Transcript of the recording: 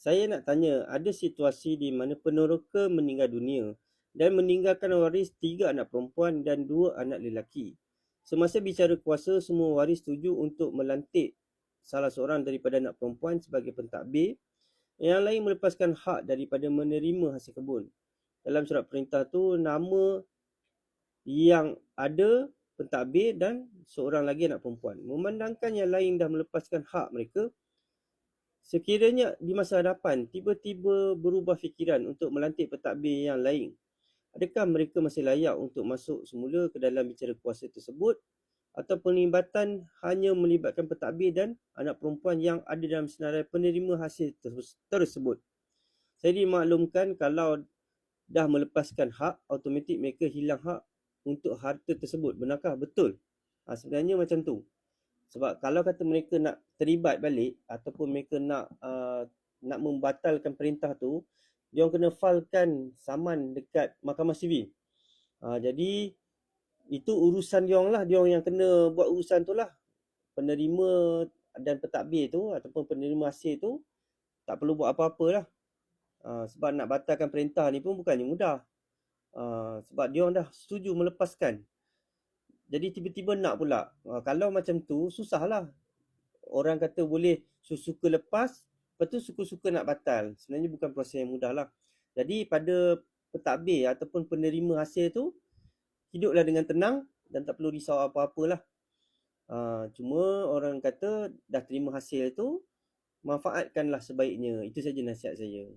Saya nak tanya, ada situasi di mana peneroka meninggal dunia dan meninggalkan waris 3 anak perempuan dan 2 anak lelaki. Semasa bicara kuasa, semua waris setuju untuk melantik salah seorang daripada anak perempuan sebagai pentadbir, yang lain melepaskan hak daripada menerima hasil kebun. Dalam surat perintah tu, nama yang ada pentadbir dan seorang lagi anak perempuan. Memandangkan yang lain dah melepaskan hak mereka, sekiranya di masa hadapan tiba-tiba berubah fikiran untuk melantik pentadbir yang lain, adakah mereka masih layak untuk masuk semula ke dalam bicara kuasa tersebut, atau penglibatan hanya melibatkan pentadbir dan anak perempuan yang ada dalam senarai penerima hasil tersebut? Saya dimaklumkan kalau dah melepaskan hak, automatik mereka hilang hak untuk harta tersebut. Benarkah betul? Sebenarnya macam tu. Sebab kalau kata mereka nak terlibat balik ataupun mereka nak membatalkan perintah tu, dia orang kena filekan saman dekat Mahkamah Sivil. Jadi itu urusan dia orang lah, dia orang yang kena buat urusan tu lah. Penerima dan pentadbir tu ataupun penerima hasil tu tak perlu buat apa-apa lah. Sebab nak batalkan perintah ni pun bukannya mudah. Sebab dia orang dah setuju melepaskan. Jadi tiba-tiba nak pula. Kalau macam tu susahlah. Orang kata boleh suka lepas, lepas tu suka-suka nak batal. Sebenarnya bukan proses yang mudah lah. Jadi pada pentadbir ataupun penerima hasil tu, hiduplah dengan tenang dan tak perlu risau apa-apalah. Cuma orang kata dah terima hasil tu, manfaatkanlah sebaiknya. Itu saja nasihat saya.